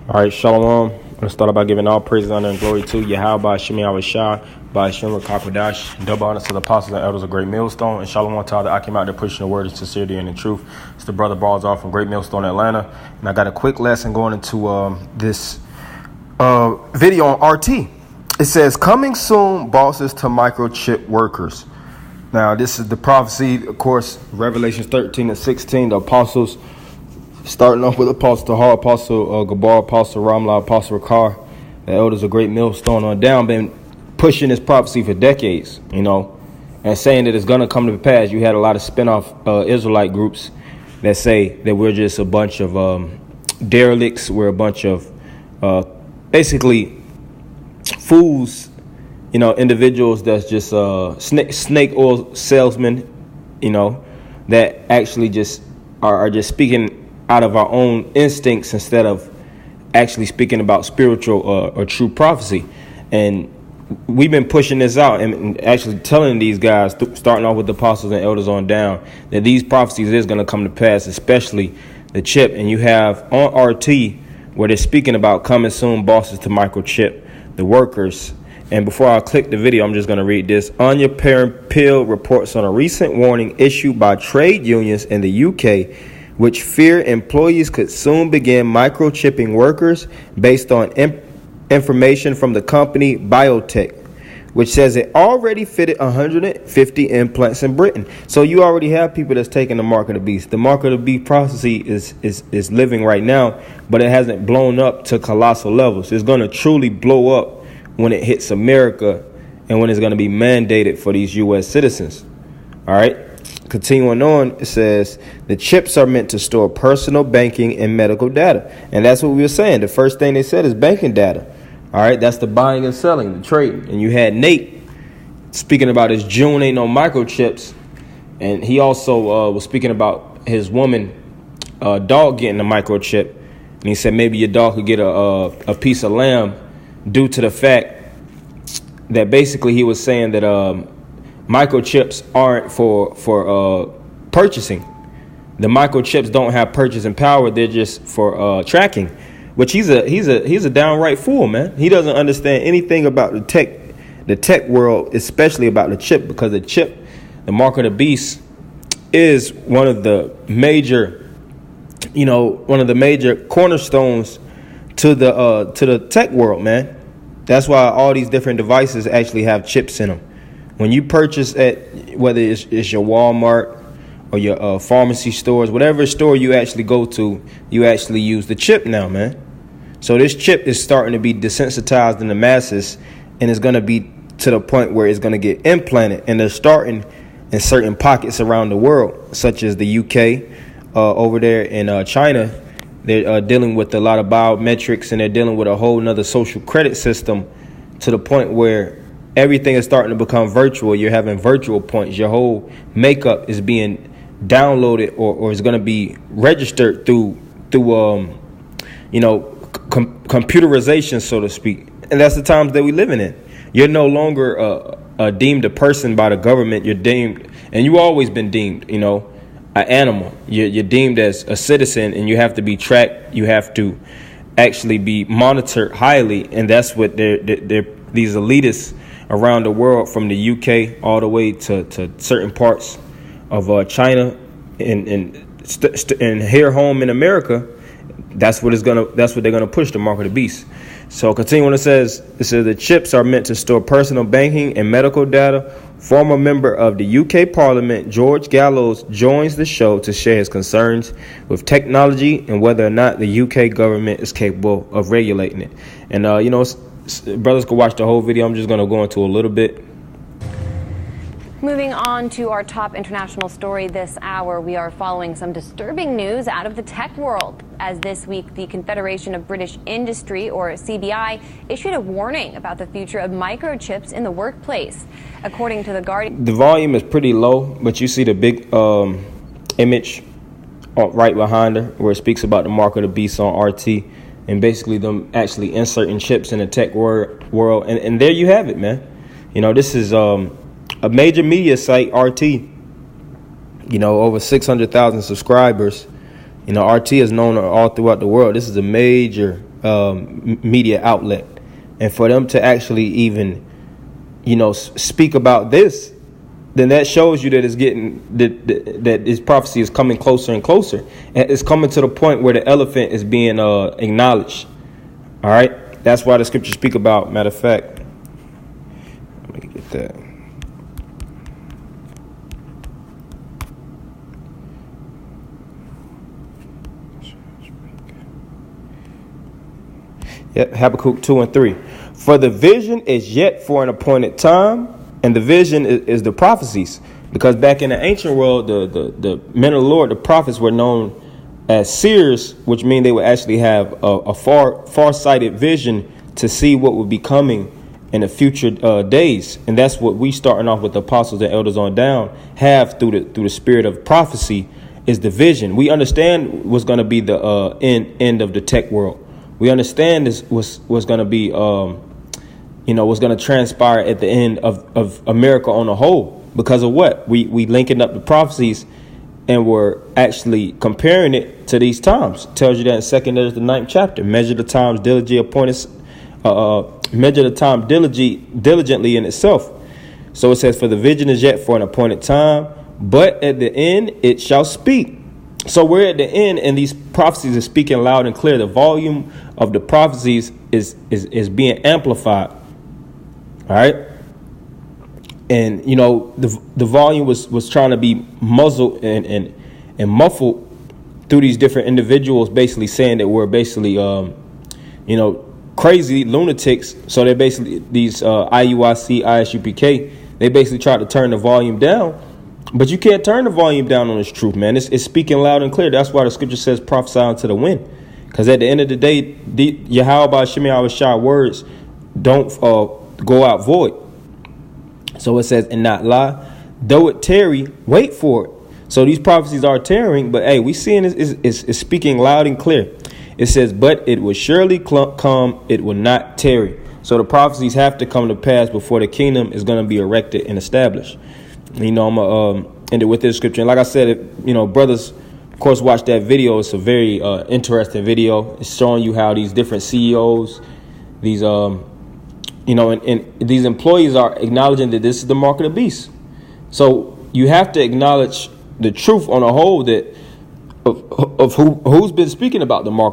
All right, Shalom. I'm going to start out by giving all praise, honor, and glory to Yahweh, Shemi Awashah, by Shem Kakwadash, double honor to the apostles and elders of Great Millstone, and Shalom to all that I came out there pushing the word of sincerity and the truth. It's the brother Balls off from Great Millstone, Atlanta. And I got a quick lesson going into this video on RT. It says, coming soon, bosses to microchip workers. Now, this is the prophecy, of course, Revelations 13 and 16, the apostles, starting off with Apostle Tahar, Apostle Gabar, Apostle Ramla, Apostle Rakar, the elders of Great Millstone on down, been pushing this prophecy for decades, and saying that it's going to come to pass. You had a lot of spin-off Israelite groups that say that we're just a bunch of derelicts, we're a bunch of basically fools, individuals that's just snake oil salesmen, that actually just are just speaking out of our own instincts instead of actually speaking about spiritual or true prophecy. And we've been pushing this out and actually telling these guys, starting off with the apostles and elders on down, that these prophecies is going to come to pass, especially the chip. And you have on RT where they're speaking about coming soon, bosses to microchip, the workers. And before I click the video, I'm just going to read this. Anya Pill reports on a recent warning issued by trade unions in the UK, which fear employees could soon begin microchipping workers based on information from the company Biotech, which says it already fitted 150 implants in Britain. So you already have people that's taking the mark of the beast. The mark of the beast prophecy is living right now, but it hasn't blown up to colossal levels. It's going to truly blow up when it hits America and when it's going to be mandated for these U.S. citizens. All right. Continuing on, it says the chips are meant to store personal banking and medical data. And that's what we were saying. The first thing they said is banking data. All right, that's the buying and selling, the trade. And you had Nate speaking about his June ain't no microchips. And he also was speaking about his woman dog getting a microchip. And he said maybe your dog could get a piece of lamb due to the fact that basically he was saying that microchips aren't for purchasing. The microchips don't have purchasing power. They're just for tracking. Which he's a downright fool, man. He doesn't understand anything about the tech world, especially about the chip, because the chip, the mark of the beast, is one of the major cornerstones to the tech world, man. That's why all these different devices actually have chips in them. When you purchase at, whether it's your Walmart or your pharmacy stores, whatever store you actually go to, you actually use the chip now, man. So this chip is starting to be desensitized in the masses, and it's going to be to the point where it's going to get implanted. And they're starting in certain pockets around the world, such as the UK, over there in China. They're dealing with a lot of biometrics, and they're dealing with a whole nother social credit system to the point where everything is starting to become virtual. You're having virtual points. Your whole makeup is being downloaded or is going to be registered through computerization, so to speak. And that's the times that we're living in. You're no longer deemed a person by the government. You're deemed, and you've always been deemed, an animal. You're deemed as a citizen, and you have to be tracked. You have to actually be monitored highly, and that's what they're these elitists around the world, from the UK all the way to certain parts of China and here home in America. That's what they're gonna push, the mark of the beast. So continuing, it says the chips are meant to store personal banking and medical data. Former member of the UK Parliament George Gallows joins the show to share his concerns with technology and whether or not the UK government is capable of regulating it. And brothers can watch the whole video. I'm just going to go into a little bit. Moving on to our top international story this hour, we are following some disturbing news out of the tech world, as this week the Confederation of British Industry, or CBI, issued a warning about the future of microchips in the workplace. According to The Guardian, the volume is pretty low, but you see the big image right behind her where it speaks about the mark of the beast on RT. And basically them actually inserting chips in the tech world. And there you have it, man. This is a major media site, RT. Over 600,000 subscribers. RT is known all throughout the world. This is a major media outlet, and for them to actually even, speak about this, then that shows you that it's getting that this prophecy is coming closer and closer, and it's coming to the point where the elephant is being acknowledged. All right, that's why the scriptures speak about. Matter of fact, let me get that. Yep, Habakkuk 2 and 3. For the vision is yet for an appointed time, and the vision is the prophecies. Because back in the ancient world, the men of the Lord, the prophets, were known as seers, which means they would actually have a far-sighted vision to see what would be coming in the future days. And that's what we, starting off with the apostles and elders on down, have through the spirit of prophecy, is the vision. We understand what's going to be the end of the tech world. We understand this what's going to be, what's going to transpire at the end of America on a whole. Because of what? We linking up the prophecies, and we're actually comparing it to these times. It tells you that in 2nd Ezra, the 9th chapter. Measure the times diligently in itself. So it says, for the vision is yet for an appointed time, but at the end it shall speak. So we're at the end, and these prophecies are speaking loud and clear. The volume of the prophecies is being amplified. All right. And, the volume was trying to be muzzled and muffled through these different individuals, basically saying that we're basically, crazy lunatics. So they're basically these IUIC, ISUPK. They basically try to turn the volume down. But you can't turn the volume down on this truth, man. It's speaking loud and clear. That's why the scripture says prophesy unto the wind. Because at the end of the day, Yahweh Shemi Awashai words don't go out void. So it says, and not lie. Though it tarry, wait for it. So these prophecies are tarrying, but hey, we seeing is speaking loud and clear. It says, but it will surely come, it will not tarry. So the prophecies have to come to pass before the kingdom is going to be erected and established. I'm going to end it with this scripture. And like I said, brothers, of course, watch that video. It's a very interesting video. It's showing you how these different CEOs, these, and these employees are acknowledging that this is the mark of the beast. So you have to acknowledge the truth on a whole that of who's been speaking about the mark of